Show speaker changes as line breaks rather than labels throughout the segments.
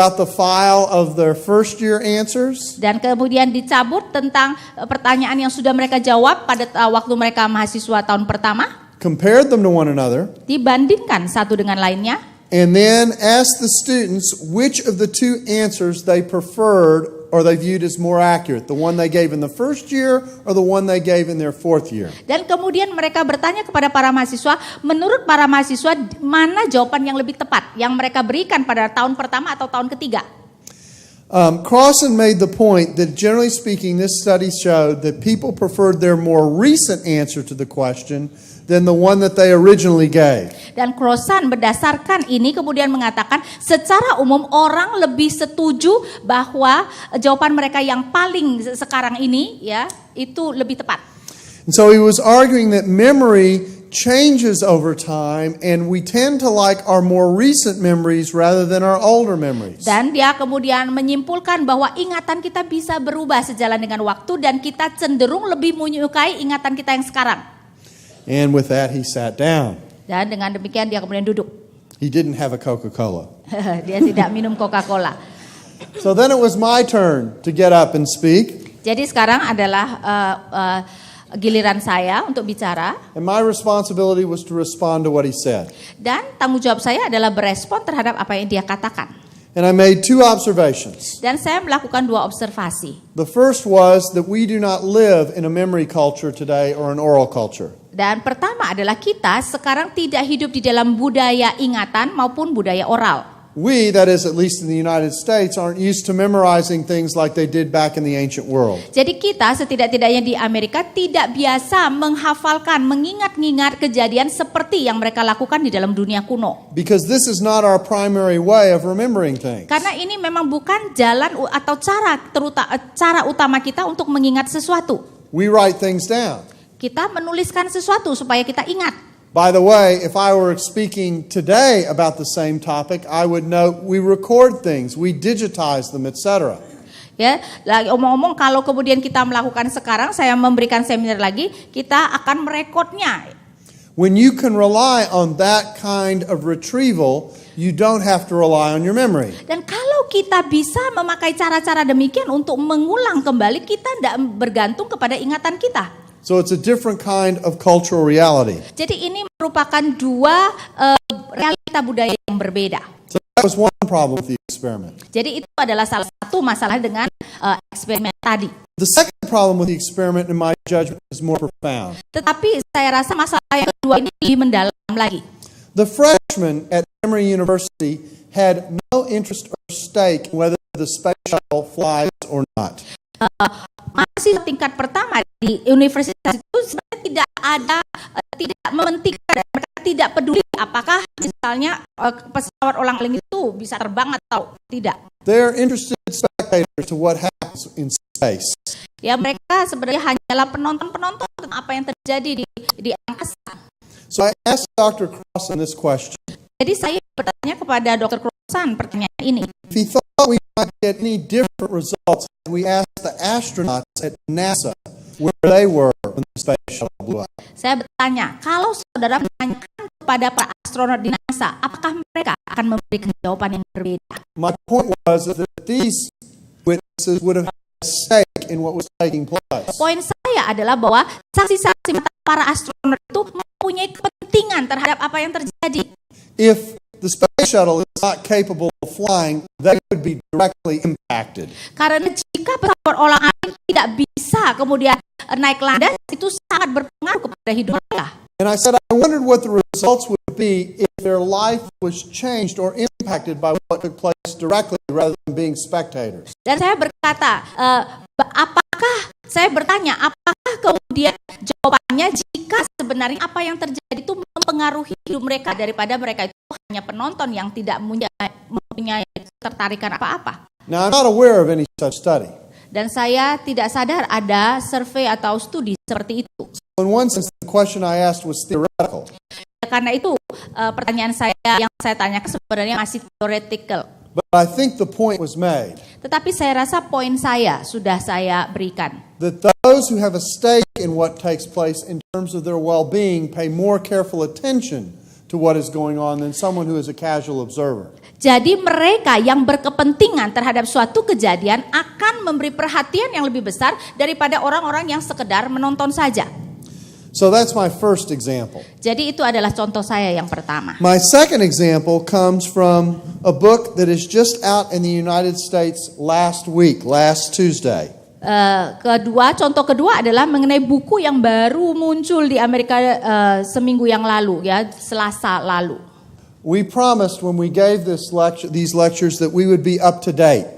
About the file of their first year answers.
Dan kemudian dicabut tentang pertanyaan yang sudah mereka jawab pada waktu mereka mahasiswa tahun pertama.
Compared them to one another.
Dibandingkan satu dengan lainnya.
And then asked the students which of the two answers they preferred or they viewed as more accurate, the one they gave in the first year or the one they gave in their fourth year.
Dan kemudian mereka bertanya kepada para mahasiswa, menurut para mahasiswa mana jawaban yang lebih tepat yang mereka berikan pada tahun pertama atau tahun ketiga.
Crossan made the point that generally speaking, this study showed that people preferred their more recent answer to the question than the one that they originally gave.
Dan Crossan berdasarkan ini kemudian mengatakan secara umum orang lebih setuju bahwa jawaban mereka yang paling sekarang ini ya itu lebih tepat.
And so he was arguing that memory changes over time and we tend to like our more recent memories rather than our older memories.
Dan dia kemudian menyimpulkan bahwa ingatan kita bisa berubah sejalan dengan waktu dan kita cenderung lebih menyukai ingatan kita yang sekarang.
And with that he sat down.
Dan dengan demikian dia kemudian duduk.
He didn't have a Coca-Cola.
Dia tidak minum Coca-Cola.
So then it was my turn to get up and speak.
Jadi sekarang adalah giliran saya untuk bicara.
And my responsibility was to respond to what he said.
Dan tanggung jawab saya adalah berespon terhadap apa yang dia katakan.
And I made two observations.
Dan saya melakukan dua observasi.
The first was that we do not live in a memory culture today or an oral culture.
Dan pertama adalah kita sekarang tidak hidup di dalam budaya ingatan maupun budaya oral.
We, that is at least in the United States, aren't used to memorizing things like they did back in the ancient world.
Jadi kita setidak-tidaknya di Amerika tidak biasa menghafalkan, mengingat-ingat kejadian seperti yang mereka lakukan di dalam dunia kuno.
Because this is not our primary way of remembering things.
Karena ini memang bukan jalan atau cara utama kita untuk mengingat sesuatu.
We write things down.
Kita menuliskan sesuatu supaya kita ingat.
By the way, if I were speaking today about the same topic, I would note we record things, we digitize them, etc.
Ya, lagi omong-omong kalau kemudian kita melakukan sekarang, saya memberikan seminar lagi, kita akan merekodnya.
When you can rely on that kind of retrieval, you don't have to rely on your memory.
Dan kalau kita bisa memakai cara-cara demikian untuk mengulang kembali, kita tidak bergantung kepada ingatan kita.
So it's a different kind of cultural reality.
Jadi ini merupakan dua realita budaya yang berbeda.
So that was one problem with the experiment.
Jadi itu adalah salah satu masalah dengan eksperimen tadi.
The second problem with the experiment, in my judgment, is more profound.
Tetapi saya rasa masalah yang kedua ini lebih mendalam lagi.
The freshmen at Emory University had no interest or stake in whether the space shuttle flies or not.
Masih tingkat pertama di universitas itu sebenarnya tidak mementingkan dan mereka tidak peduli apakah misalnya pesawat ulang-alik itu bisa terbang atau tidak.
They're interested spectators to what happens in space.
Ya mereka sebenarnya hanyalah penonton-penonton tentang apa yang terjadi di angkasa.
So I asked Dr. Crossan this question.
Jadi saya bertanya kepada Dr. Crossan pertanyaan ini.
If he thought we might get any different results, we asked the astronauts at NASA where they were when the space shuttle blew up.
Saya bertanya, kalau saudara menanyakan kepada para astronot di NASA, apakah mereka akan memberikan jawaban yang berbeda?
My point was that these witnesses would have had a stake in what was taking place.
Poin saya adalah bahwa saksi-saksi mata para astronot itu mempunyai kepentingan terhadap apa yang terjadi.
If the space shuttle is not capable of flying, they would be directly impacted.
Karena jika pesawat ulang-alik tidak bisa kemudian naik landas, itu sangat berpengaruh kepada hidup mereka.
And I said, I wondered what the results would be if their life was changed or impacted by what took place directly rather than being spectators.
Dan saya berkata, apakah kemudian jawabannya jika sebenarnya apa yang terjadi itu mempengaruhi hidup mereka daripada mereka itu hanya penonton yang tidak mempunyai ketertarikan apa-apa.
Now, I'm not aware of any such study.
Dan saya tidak sadar ada survei atau studi seperti itu.
In one sense, the question I asked was theoretical.
Karena itu pertanyaan saya yang saya tanyakan sebenarnya masih theoretical.
But I think the point was made.
Tetapi saya rasa poin saya sudah saya berikan.
That those who have a stake in what takes place in terms of their well-being pay more careful attention to what is going on than someone who is a casual observer.
Jadi mereka yang berkepentingan terhadap suatu kejadian akan memberi perhatian yang lebih besar daripada orang-orang yang sekedar menonton saja.
So that's my first example.
Jadi itu adalah contoh saya yang pertama.
My second example comes from a book that is just out in the United States last Tuesday.
Contoh kedua adalah mengenai buku yang baru muncul di Amerika seminggu yang lalu, ya, Selasa lalu.
We promised when we gave these lectures that we would be up to date.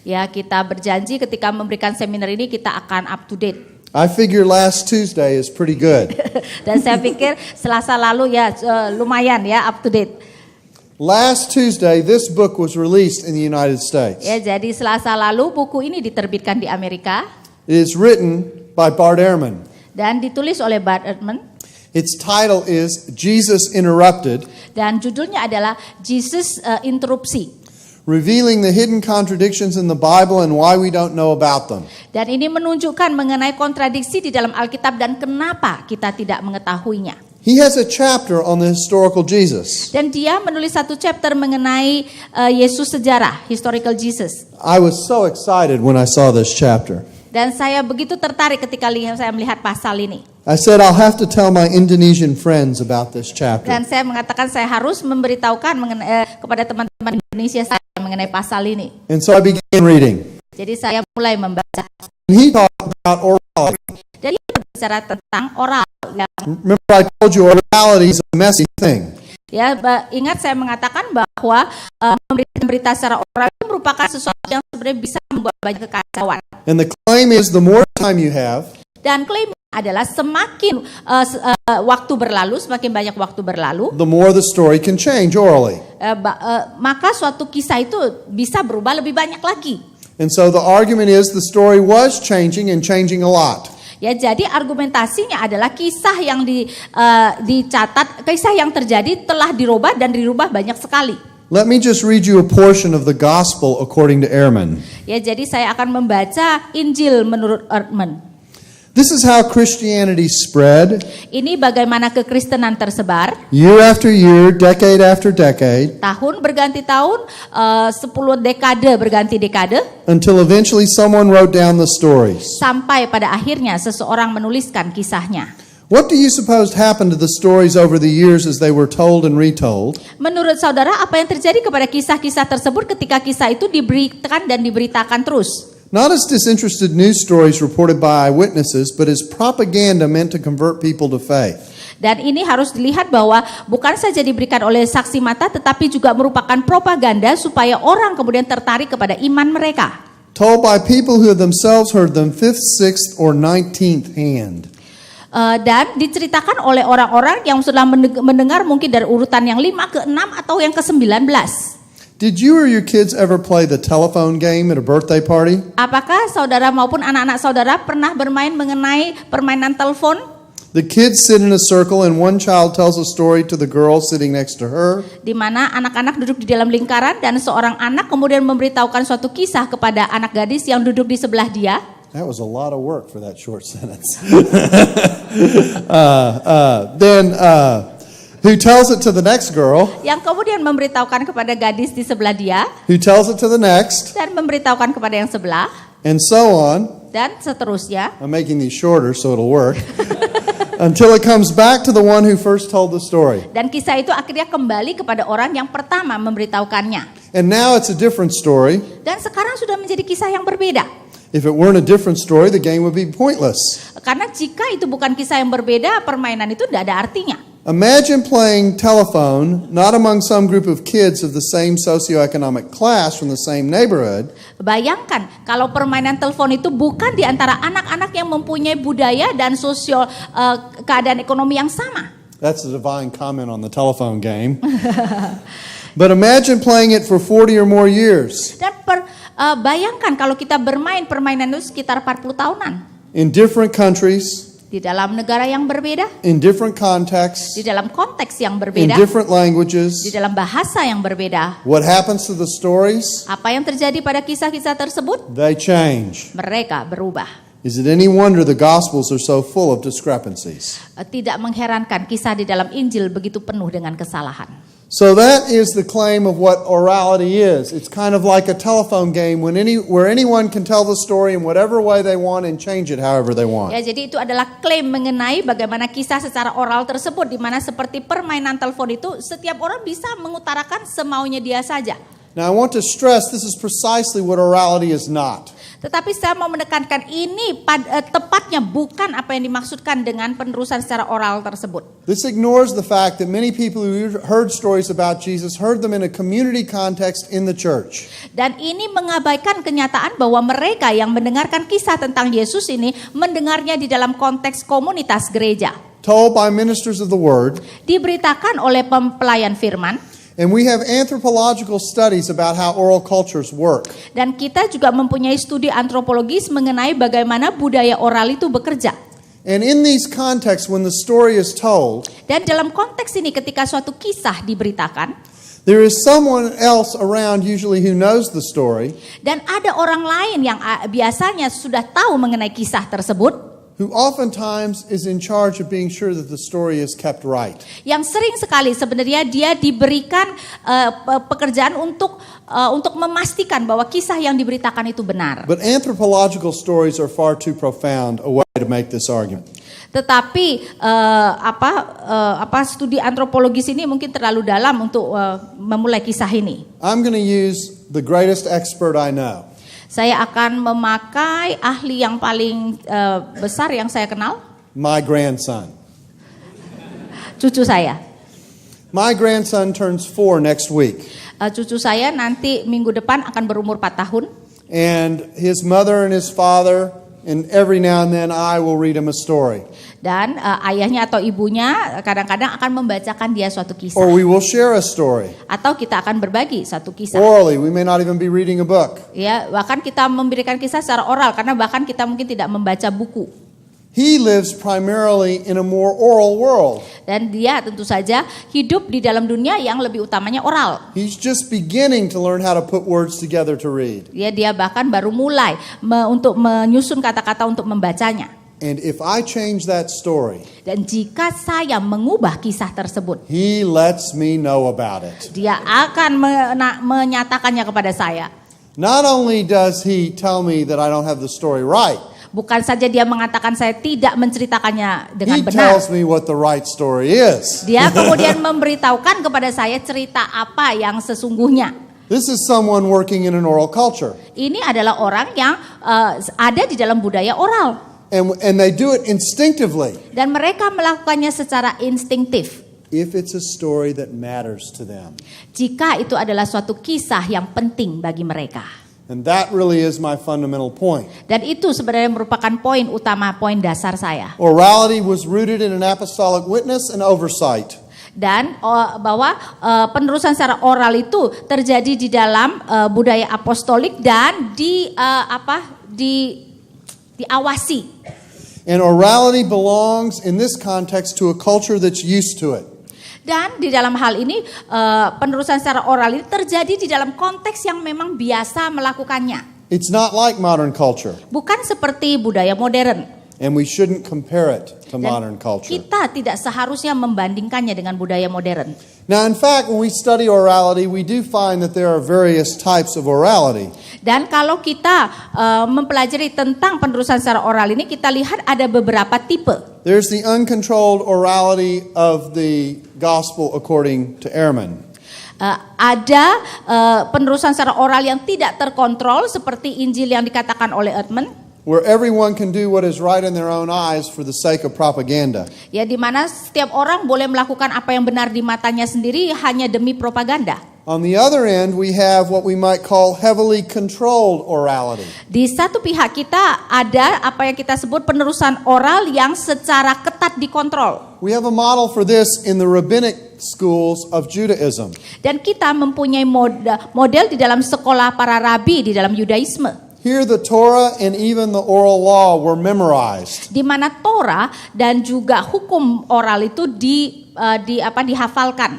Ya, kita berjanji ketika memberikan seminar ini kita akan up to date.
I figure last Tuesday is pretty good.
Dan saya pikir Selasa lalu ya lumayan ya up to date.
Last Tuesday, this book was released in the United States.
Ya, jadi Selasa lalu buku ini diterbitkan di Amerika.
It is written by Bart Ehrman.
Dan ditulis oleh Bart Ehrman.
Its title is Jesus Interrupted,
dan judulnya adalah Jesus Interupsi.
Revealing the hidden contradictions in the Bible and why we don't know about them.
Dan ini menunjukkan mengenai kontradiksi di dalam Alkitab dan kenapa kita tidak mengetahuinya.
He has a chapter on the historical Jesus.
Dan dia menulis satu chapter mengenai Yesus sejarah, historical Jesus.
I was so excited when I saw this chapter.
Dan saya begitu tertarik ketika saya melihat pasal ini.
I said I'll have to tell my Indonesian friends about this chapter.
Dan saya mengatakan saya harus memberitahukan kepada teman-teman Indonesia saya mengenai pasal ini.
And so I began reading.
Jadi saya mulai membaca.
And he talked about orality.
Dan dia berbicara tentang oral.
Remember I told you orality is a messy thing.
Ya, ingat saya mengatakan bahwa memberikan berita secara oral itu merupakan sesuatu yang sebenarnya bisa membuat banyak kekacauan.
And the claim is the more time you have,
dan klaim adalah semakin waktu berlalu, semakin banyak waktu berlalu,
the more the story can change orally.
Maka suatu kisah itu bisa berubah lebih banyak lagi.
And so the argument is the story was changing and changing a lot.
Ya, jadi argumentasinya adalah kisah yang dicatat, kisah yang terjadi telah dirubah dan dirubah banyak sekali.
Let me just read you a portion of the gospel according to Ehrman.
Ya, jadi saya akan membaca Injil menurut Ehrman.
This is how Christianity spread.
Ini bagaimana kekristenan tersebar.
Year after year, decade after decade.
Tahun berganti tahun, 10 dekade berganti dekade.
Until eventually someone wrote down the stories.
Sampai pada akhirnya seseorang menuliskan kisahnya.
What do you suppose happened to the stories over the years as they were told and retold?
Menurut saudara, apa yang terjadi kepada kisah-kisah tersebut ketika kisah itu diberikan dan diberitakan terus?
Not as disinterested news stories reported by eyewitnesses, but as propaganda meant to convert people to faith.
Dan ini harus dilihat bahwa bukan saja diberikan oleh saksi mata, tetapi juga merupakan propaganda supaya orang kemudian tertarik kepada iman mereka.
Told by people who themselves heard them 5th, 6th, or 19th hand.
Dan diceritakan oleh orang-orang yang sudah mendengar mungkin dari urutan yang 5 ke 6 atau yang ke 19.
Did you or your kids ever play the telephone game at a birthday party?
Apakah saudara maupun anak-anak saudara pernah bermain mengenai permainan telepon?
The kids sit in a circle and one child tells a story to the girl sitting next to her.
Di mana anak-anak duduk di dalam lingkaran dan seorang anak kemudian memberitahukan suatu kisah kepada anak gadis yang duduk di sebelah dia.
That was a lot of work for that short sentence. Who tells it to the next girl?
Yang kemudian memberitahukan kepada gadis di sebelah dia.
Who tells it to the next?
Dan memberitahukan kepada yang sebelah.
And so on.
Dan seterusnya.
I'm making these shorter so it'll work. Until it comes back to the one who first told the story.
Dan kisah itu akhirnya kembali kepada orang yang pertama memberitahukannya.
And now it's a different story.
Dan sekarang sudah menjadi kisah yang berbeda.
If it weren't a different story, the game would be pointless.
Karena jika itu bukan kisah yang berbeda, permainan itu tidak ada artinya.
Imagine playing telephone not among some group of kids of the same socioeconomic class from the same neighborhood.
Bayangkan kalau permainan telepon itu bukan di antara anak-anak yang mempunyai budaya dan sosial keadaan ekonomi yang sama.
That's a divine comment on the telephone game. But imagine playing it for 40 or more years.
Dan bayangkan kalau kita bermain permainan itu sekitar 40 tahunan.
In different countries.
Di dalam negara yang berbeda.
In different contexts.
Di dalam konteks yang
In
berbeda.
different languages.
Di dalam bahasa yang berbeda.
What happens to the stories?
Apa yang terjadi pada kisah-kisah tersebut?
They change.
Mereka berubah.
Is it any wonder the Gospels are so full of discrepancies?
Tidak mengherankan kisah di dalam Injil begitu penuh dengan kesalahan.
So that is the claim of what orality is. It's kind of like a telephone game where anyone can tell the story in whatever way they want and change it however they want.
Ya, jadi itu adalah klaim mengenai bagaimana kisah secara oral tersebut, di mana seperti permainan telepon itu setiap orang bisa mengutarakan semaunya dia saja.
Now I want to stress this is precisely what orality is not.
Tetapi saya mau menekankan ini tepatnya bukan apa yang dimaksudkan dengan penerusan secara oral tersebut.
This ignores the fact that many people who heard stories about Jesus heard them in a community context in the church.
Dan ini mengabaikan kenyataan bahwa mereka yang mendengarkan kisah tentang Yesus ini mendengarnya di dalam konteks komunitas gereja.
Told by ministers of the word.
Diberitakan oleh pelayan firman.
And we have anthropological studies about how oral cultures work.
Dan kita juga mempunyai studi antropologis mengenai bagaimana budaya oral itu bekerja.
And in these contexts, when the story is told,
dan dalam konteks ini ketika suatu kisah diberitakan,
there is someone else around usually who knows the story.
Dan ada orang lain yang biasanya sudah tahu mengenai kisah tersebut,
who oftentimes is in charge of being sure that the story is kept right.
Yang sering sekali sebenarnya dia diberikan pekerjaan untuk memastikan bahwa kisah yang diberitakan itu benar.
But anthropological stories are far too profound a way to make this argument.
Tetapi studi antropologis ini mungkin terlalu dalam untuk memulai kisah ini.
I'm going to use the greatest expert I know.
Saya akan memakai ahli yang paling besar yang saya kenal.
My grandson.
Cucu saya.
My grandson turns 4 next week.
Cucu saya nanti minggu depan akan berumur 4 tahun.
And his mother and his father, and every now and then I will read him a story.
Dan ayahnya atau ibunya kadang-kadang akan membacakan dia suatu kisah.
Or we will share a story.
Atau kita akan berbagi satu kisah.
Orally, we may not even be reading a book.
Ya, bahkan kita memberikan kisah secara oral karena bahkan kita mungkin tidak membaca buku.
He lives primarily in a more oral world.
Dan dia tentu saja hidup di dalam dunia yang lebih utamanya oral.
He's just beginning to learn how to put words together to read.
Dia bahkan baru mulai untuk menyusun kata-kata untuk membacanya.
And if I change that story,
dan jika saya mengubah kisah tersebut,
he lets me know about it.
Dia akan menyatakannya kepada saya.
Not only does he tell me that I don't have the story right,
bukan saja dia mengatakan saya tidak menceritakannya dengan benar.
He tells me what the right story is.
Dia kemudian memberitahukan kepada saya cerita apa yang sesungguhnya.
This is someone working in an oral culture.
Ini adalah orang yang ada di dalam budaya oral.
And they do it instinctively.
Dan mereka melakukannya secara instinktif.
If it's a story that matters to them.
Jika itu adalah suatu kisah yang penting bagi mereka.
And that really is my fundamental point.
Dan itu sebenarnya merupakan poin utama, poin dasar saya.
Orality was rooted in an apostolic witness and oversight.
Dan bahwa penerusan secara oral itu terjadi di dalam budaya apostolik dan diawasi.
And orality belongs in this context to a culture that's used to it.
Dan di dalam hal ini penerusan secara oral ini terjadi di dalam konteks yang memang biasa melakukannya.
It's not like modern culture.
Bukan seperti budaya modern.
And we shouldn't compare it to
Dan
modern culture.
kita tidak seharusnya membandingkannya dengan budaya modern.
Now, in fact, when we study orality, we do find that there are various types of orality.
Dan kalau kita mempelajari tentang penerusan secara oral ini, kita lihat ada beberapa tipe.
There's the uncontrolled orality of the gospel according to Ehrman.
Ada penerusan secara oral yang tidak terkontrol seperti Injil yang dikatakan oleh Ehrman.
Where everyone can do what is right in their own eyes for the sake of propaganda.
Ya, di mana setiap orang boleh melakukan apa yang benar di matanya sendiri hanya demi propaganda.
On the other end, we have what we might call heavily controlled orality.
Di satu pihak kita ada apa yang kita sebut penerusan oral yang secara ketat dikontrol.
We have a model for this in the rabbinic schools of Judaism.
Dan kita mempunyai model di dalam sekolah para rabi di dalam Yudaisme.
Here the Torah and even the oral law were memorized.
Di mana Torah dan juga hukum oral itu dihafalkan.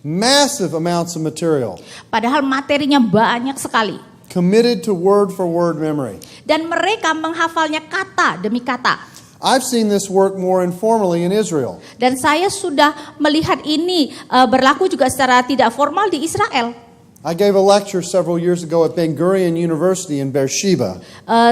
Massive amounts of material.
Padahal materinya banyak sekali.
Committed to word for word memory.
Dan mereka menghafalnya kata demi kata.
I've seen this work more informally in Israel.
Dan saya sudah melihat ini berlaku juga secara tidak formal di Israel.
I gave a lecture several years ago at Ben Gurion University in Beersheba.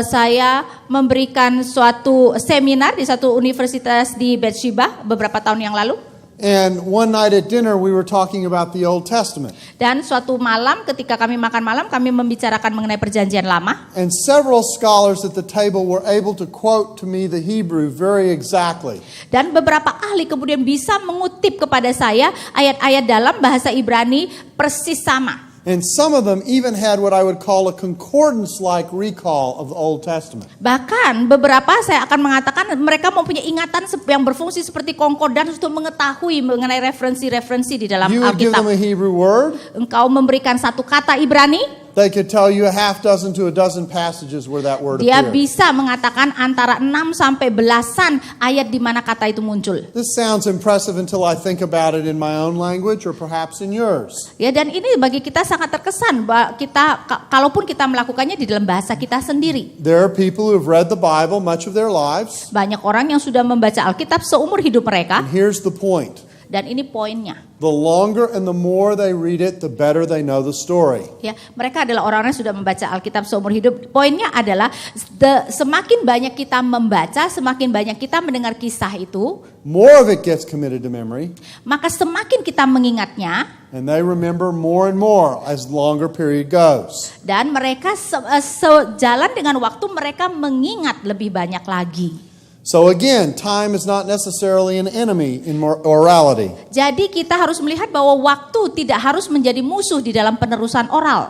Saya memberikan suatu seminar di satu universitas di Beersheba beberapa tahun yang lalu.
And one night at dinner we were talking about the Old Testament.
Dan suatu malam ketika kami makan malam kami membicarakan mengenai perjanjian lama.
And several scholars at the table were able to quote to me the Hebrew very exactly.
Dan beberapa ahli kemudian bisa mengutip kepada saya ayat-ayat dalam bahasa Ibrani persis sama.
And some of them even had what I would call a concordance-like recall of the Old Testament.
Bahkan beberapa saya akan mengatakan mereka mempunyai ingatan yang berfungsi seperti konkordans untuk mengetahui mengenai referensi-referensi di dalam
You would give
Alkitab.
them a Hebrew word,
Engkau memberikan satu kata Ibrani,
they could tell you a half dozen to a dozen passages where that word
dia
appeared.
bisa mengatakan antara 6 sampai belasan ayat di mana kata itu muncul.
This sounds impressive until I think about it in my own language or perhaps in yours.
Ya, dan ini bagi kita sangat terkesan bahwa kalaupun kita melakukannya di dalam bahasa kita sendiri.
There are people who have read the Bible much of their lives,
Banyak orang yang sudah membaca Alkitab seumur hidup mereka,
and here's the point.
dan ini poinnya.
The longer and the more they read it, the better they know the story.
Ya, mereka adalah orang-orang yang sudah membaca Alkitab seumur hidup. Poinnya adalah semakin banyak kita membaca, semakin banyak kita mendengar kisah itu,
More of it gets committed to memory,
maka semakin kita mengingatnya,
and they remember more and more as the longer period goes.
dan mereka sejalan dengan waktu mereka mengingat lebih banyak lagi.
So again, time is not necessarily an enemy in orality.
Jadi kita harus melihat bahwa waktu tidak harus menjadi musuh di dalam penerusan oral.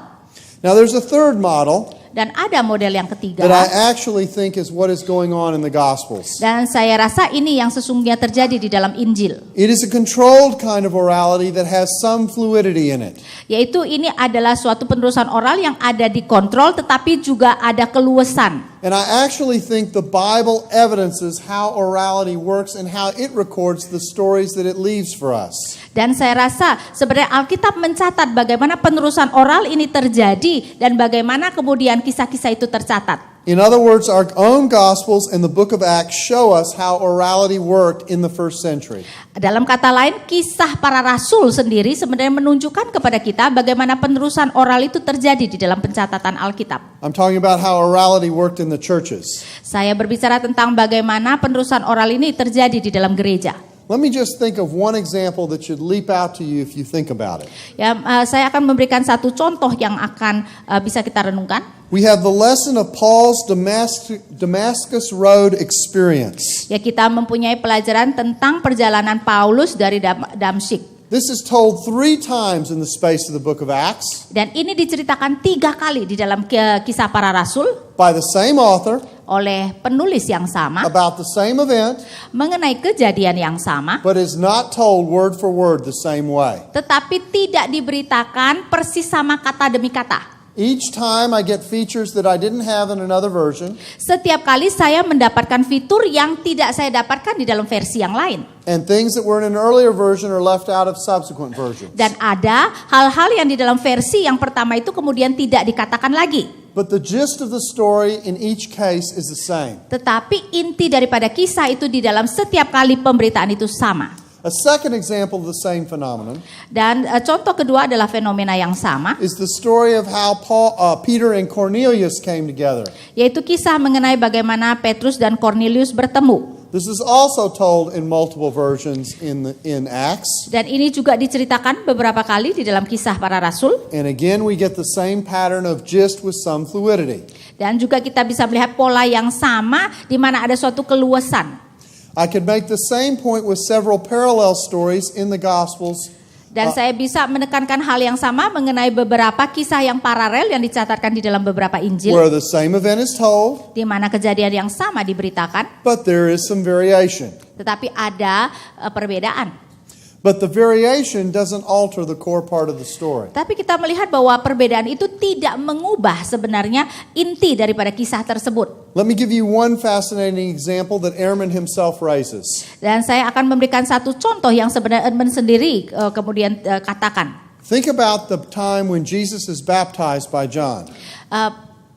Now there's a third model
Dan ada model yang ketiga.
that I actually think is what is going on in the Gospels.
Dan saya rasa ini yang sesungguhnya terjadi di dalam Injil.
It is a controlled kind of orality that has some fluidity in it.
Yaitu ini adalah suatu penerusan oral yang ada dikontrol tetapi juga ada keluasan.
And I actually think the Bible evidences how orality works and how it records the stories that it leaves for us.
Dan saya rasa sebenarnya Alkitab mencatat bagaimana penerusan oral ini terjadi dan bagaimana kemudian kisah-kisah itu tercatat.
In other words, our own Gospels and the book of Acts show us how orality worked in the first century.
Dalam kata lain, kisah para rasul sendiri sebenarnya menunjukkan kepada kita bagaimana penerusan oral itu terjadi di dalam pencatatan Alkitab.
I'm talking about how orality worked in the churches.
Saya berbicara tentang bagaimana penerusan oral ini terjadi di dalam gereja.
Let me just think of one example that should leap out to you if you think about it.
Ya, saya akan memberikan satu contoh yang akan bisa kita renungkan.
We have the lesson of Paul's Damascus Road experience.
Ya, kita mempunyai pelajaran tentang perjalanan Paulus dari Damsyik.
This is told 3 times in the space of the book of Acts
Dan ini diceritakan 3 kali di dalam kisah para rasul
by the same author
oleh penulis yang sama
about the same event,
mengenai kejadian yang sama,
but is not told word for word the same way.
tetapi tidak diberitakan persis sama kata demi kata.
Each time I get features that I didn't have in another version,
Setiap kali saya mendapatkan fitur yang tidak saya dapatkan di dalam versi yang lain.
and things that were in an earlier version are left out of subsequent versions.
Dan ada hal-hal yang di dalam versi yang pertama itu kemudian tidak dikatakan lagi.
But the gist of the story in each case is the same.
Tetapi inti daripada kisah itu di dalam setiap kali pemberitaan itu sama.
A second example of the same phenomenon
Dan contoh kedua adalah fenomena yang sama,
is the story of how Peter and Cornelius came together.
yaitu kisah mengenai bagaimana Petrus dan Cornelius bertemu.
This is also told in multiple versions in Acts.
Dan ini juga diceritakan beberapa kali di dalam kisah para rasul.
And again we get the same pattern of gist with some fluidity.
Dan juga kita bisa melihat pola yang sama di mana ada suatu keluasan.
I could make the same point with several parallel stories in the Gospels.
Dan saya bisa menekankan hal yang sama mengenai beberapa kisah yang paralel yang dicatatkan di dalam beberapa Injil,
Where the same event is told,
di mana kejadian yang sama diberitakan,
but there is some variation.
tetapi ada perbedaan.
But the variation doesn't alter the core part of the story.
Tapi kita melihat bahwa perbedaan itu tidak mengubah sebenarnya inti daripada kisah tersebut.
Let me give you one fascinating example that Ehrman himself raises.
Dan saya akan memberikan satu contoh yang sebenarnya Edmund sendiri kemudian katakan.
Think about the time when Jesus is baptized by John.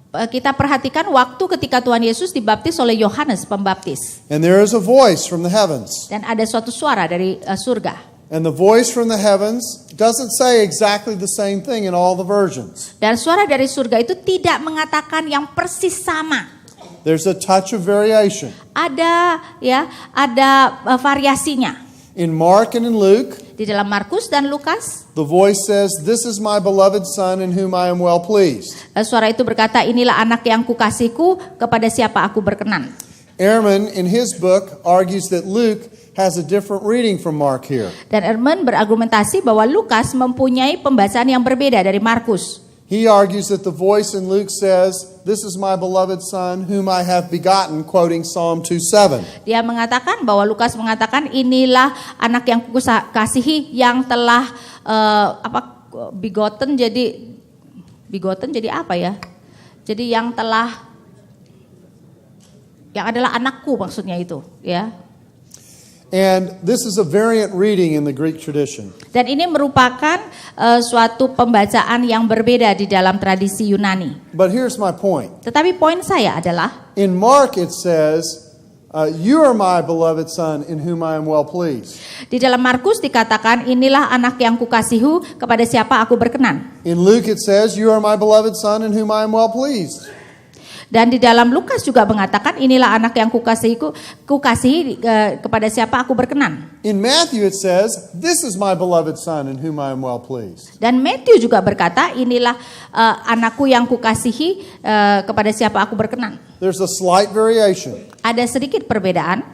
kita perhatikan waktu ketika Tuhan Yesus dibaptis oleh Yohanes Pembaptis.
And there is a voice from the heavens.
Dan ada suatu suara dari surga.
And the voice from the heavens doesn't say exactly the same thing in all the versions.
Dan suara dari surga itu tidak mengatakan yang persis sama.
There's a touch of variation.
Ada variasinya.
In Mark and in Luke,
Di dalam Markus dan Lukas,
the voice says, "This is my beloved son in whom I am well pleased."
suara itu berkata, inilah anak yang kukasihku, kepada siapa aku berkenan.
Ehrman in his book argues that Luke has a different reading from Mark here.
Dan Ehrman berargumentasi bahwa Lukas mempunyai pembacaan yang berbeda dari Markus.
He argues that the voice in Luke says, "This is my beloved son whom I have begotten," quoting Psalm 2:7.
Dia mengatakan bahwa Lukas mengatakan inilah anak yang kukasihi yang telah begotten jadi apa ya? Jadi yang adalah anakku maksudnya itu, ya.
And this is a variant reading in the Greek tradition.
Dan ini merupakan suatu pembacaan yang berbeda di dalam tradisi Yunani.
But here's my point.
Tetapi poin saya adalah
In Mark it says, "You are my beloved son in whom I am well pleased."
di dalam Markus dikatakan inilah anak yang kukasihi, kepada siapa aku berkenan.
In Luke it says, "You are my beloved son in whom I am well pleased."
Dan di dalam Lukas juga mengatakan inilah anak yang kukasihi, kepada siapa aku berkenan.
In Matthew it says, "This is my beloved son in whom I am well pleased."
Dan Matthew juga berkata inilah anakku yang kukasihi, kepada siapa aku berkenan.
There's a slight variation.
Ada sedikit perbedaan.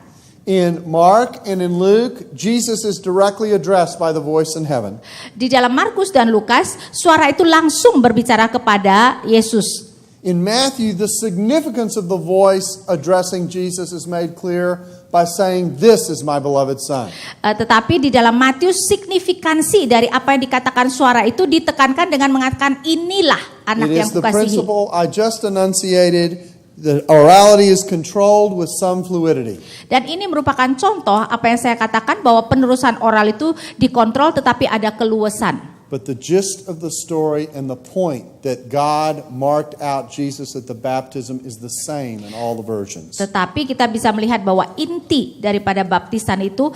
In Mark and in Luke, Jesus is directly addressed by the voice in heaven.
Di dalam Markus dan Lukas, suara itu langsung berbicara kepada Yesus.
In Matthew, the significance of the voice addressing Jesus is made clear by saying, "This is my beloved son."
Tetapi di dalam Matius, signifikansi dari apa yang dikatakan suara itu ditekankan dengan mengatakan inilah anak
It
yang
is the
kukasihi.
principle I just enunciated. The orality is controlled with some fluidity.
Dan ini merupakan contoh apa yang saya katakan bahwa penerusan oral itu dikontrol tetapi ada keluasan.
But the gist of the story and the point that God marked out Jesus at the baptism is the same in all the versions.
Tetapi kita bisa melihat bahwa inti daripada baptisan itu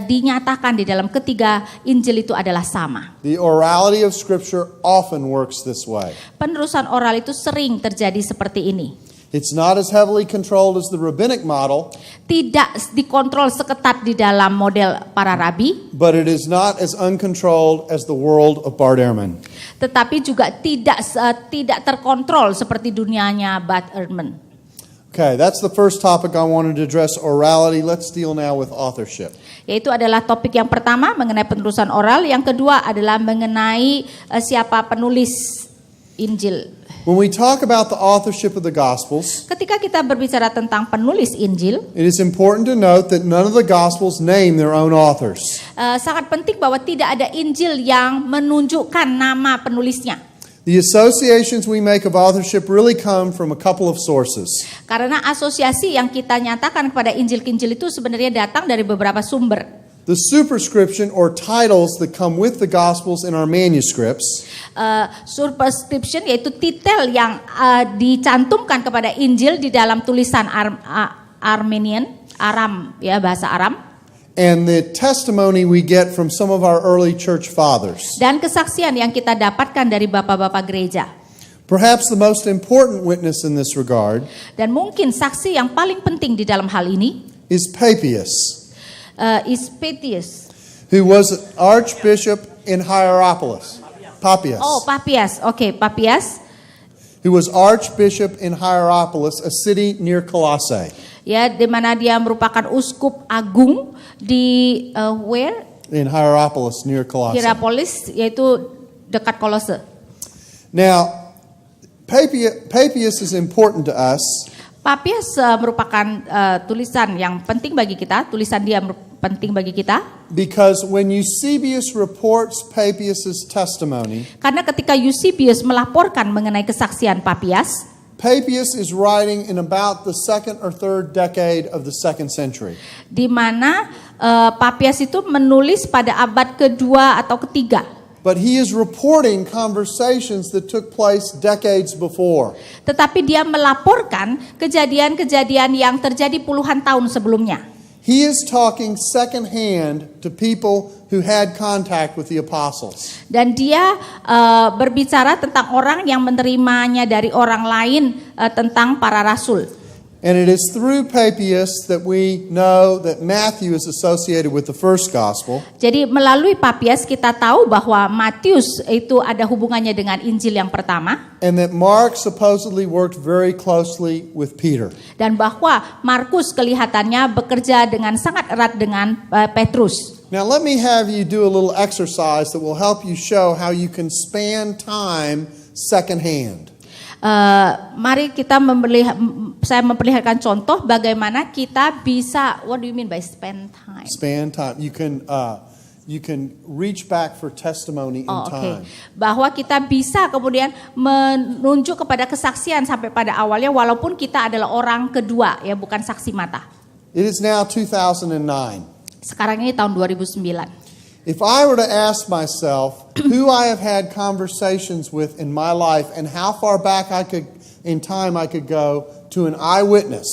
dinyatakan di dalam ketiga Injil itu adalah sama.
The orality of Scripture often works this way.
Penerusan oral itu sering terjadi seperti ini.
It's not as heavily controlled as the rabbinic model,
Tidak dikontrol seketat di dalam model para rabi,
but it is not as uncontrolled as the world of Bart Ehrman.
tetapi juga tidak terkontrol seperti dunianya Bart Ehrman.
Okay, that's the first topic I wanted to address, orality. Let's deal now with authorship.
Yaitu adalah topik yang pertama mengenai penerusan oral, yang kedua adalah mengenai siapa penulis Injil.
When we talk about the authorship of the Gospels,
Ketika kita berbicara tentang penulis Injil,
it is important to note that none of the Gospels name their own authors.
sangat penting bahwa tidak ada Injil yang menunjukkan nama penulisnya.
The associations we make of authorship really come from a couple of sources.
Karena asosiasi yang kita nyatakan kepada Injil-Injil itu sebenarnya datang dari beberapa sumber.
The superscription or titles that come with the Gospels in our manuscripts
Superscription yaitu titel yang dicantumkan kepada Injil di dalam tulisan Aram, ya, bahasa Aram.
and the testimony we get from some of our early church fathers.
Dan kesaksian yang kita dapatkan dari bapak-bapak gereja.
Perhaps the most important witness in this regard
Dan mungkin saksi yang paling penting di dalam hal ini
is Papias,
is Papias.
who was archbishop in Hierapolis. Papias,
Oh, Papias. Oke, Papias.
who was archbishop in Hierapolis, a city near Colossae.
Ya, di mana dia merupakan uskup agung di where?
In Hierapolis, near Colossae.
Hierapolis, yaitu dekat Kolose.
Now, Papias is important to us
Papias merupakan tulisan yang penting bagi kita, tulisan dia penting bagi kita.
because when Eusebius reports Papias' testimony,
Karena ketika Eusebius melaporkan mengenai kesaksian Papias,
Papias is writing in about the second or third decade of the 2nd century.
di mana Papias itu menulis pada abad kedua atau ketiga.
but he is reporting conversations that took place decades before.
Tetapi dia melaporkan kejadian-kejadian yang terjadi puluhan tahun sebelumnya.
He is talking secondhand to people who had contact with the apostles.
Dan dia berbicara tentang orang yang menerimanya dari orang lain tentang para rasul.
And it is through Papias that we know that Matthew is associated with the first gospel.
Jadi melalui Papias kita tahu bahwa Matius itu ada hubungannya dengan Injil yang pertama.
And that Mark supposedly worked very closely with Peter.
Dan bahwa Markus kelihatannya bekerja dengan sangat erat dengan Petrus.
Now let me have you do a little exercise that will help you show how you can span time secondhand.
Mari kita saya memperlihatkan contoh bagaimana kita bisa, what do you mean by spend time?
Span time. You can reach back for testimony in time.
Bahwa kita bisa kemudian menunjuk kepada kesaksian sampai pada awalnya walaupun kita adalah orang kedua ya, bukan saksi mata.
It is now 2009.
Sekarang ini tahun 2009.
If I were to ask myself who I have had conversations with in my life and how far back in time I could go to an eyewitness.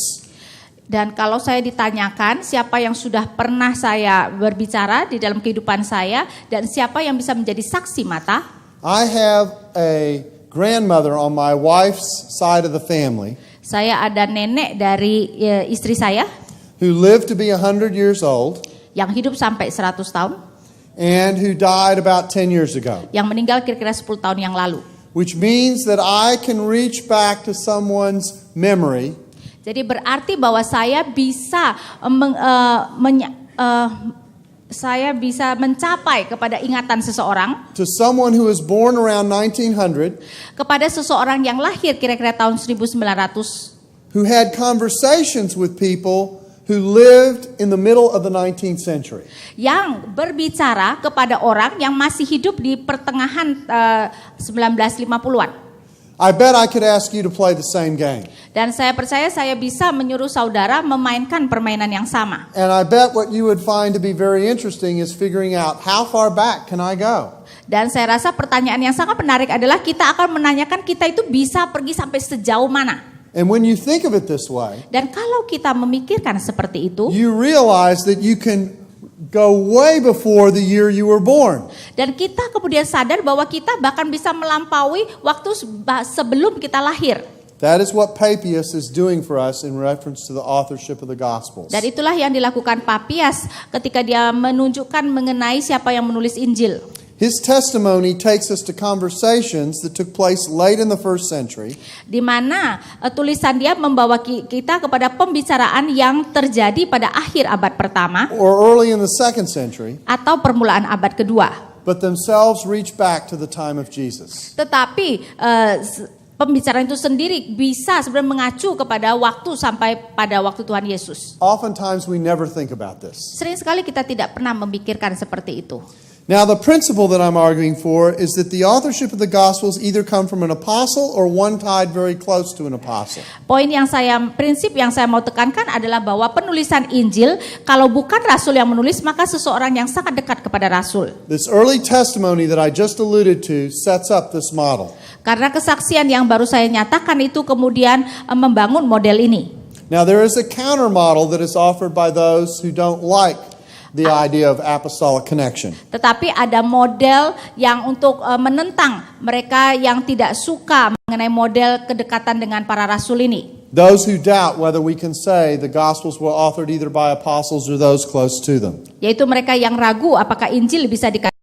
Dan kalau saya ditanyakan siapa yang sudah pernah saya berbicara di dalam kehidupan saya dan siapa yang bisa menjadi saksi mata.
I have a grandmother on my wife's side of the family.
Saya ada nenek dari istri saya
who lived to be 100 years old.
Yang hidup sampai 100 tahun.
And who died about 10 years ago.
Yang meninggal kira-kira 10 tahun yang lalu.
Which means that I can reach back to someone's memory.
Jadi berarti bahwa saya bisa saya bisa mencapai kepada ingatan seseorang.
To someone who was born around 1900.
Kepada seseorang yang lahir kira-kira tahun 1900.
Who had conversations with people who lived in the middle of the 19th century.
Yang berbicara kepada orang yang masih hidup di pertengahan 1950-an.
I bet I could ask you to play the same game.
Dan saya percaya saya bisa menyuruh saudara memainkan permainan yang sama.
And I bet what you would find to be very interesting is figuring out how far back can I go.
Dan saya rasa pertanyaan yang sangat menarik adalah kita akan menanyakan kita itu bisa pergi sampai sejauh mana.
And when you think of it this way,
dan kalau kita memikirkan seperti itu,
you realize that you can go way before the year you were born.
Dan kita kemudian sadar bahwa kita bahkan bisa melampaui waktu sebelum kita lahir.
That is what Papias is doing for us in reference to the authorship of the Gospels.
Dan itulah yang dilakukan Papias ketika dia menunjukkan mengenai siapa yang menulis Injil.
His testimony takes us to conversations that took place late in the first century.
Di mana tulisan dia membawa kita kepada pembicaraan yang terjadi pada akhir abad pertama.
Or early in the second century.
Atau permulaan abad kedua.
But themselves reach back to the time of Jesus.
Tetapi pembicaraan itu sendiri bisa sebenarnya mengacu kepada waktu sampai pada waktu Tuhan Yesus.
Oftentimes we never think about this.
Sering sekali kita tidak pernah memikirkan seperti itu.
Now the principle that I'm arguing for is that the authorship of the Gospels either come from an apostle or one tied very close to an apostle.
Prinsip yang saya mau tekankan adalah bahwa penulisan Injil kalau bukan rasul yang menulis maka seseorang yang sangat dekat kepada rasul.
This early testimony that I just alluded to sets up this model.
Karena kesaksian yang baru saya nyatakan itu kemudian membangun model ini.
Now there is a counter model that is offered by those who don't like the idea of apostolic connection.
Tetapi ada model yang untuk menentang mereka yang tidak suka mengenai model kedekatan dengan para rasul ini.
Those who doubt whether we can say the Gospels were authored either by apostles or those close to them.
Yaitu mereka yang ragu apakah Injil bisa dikatakan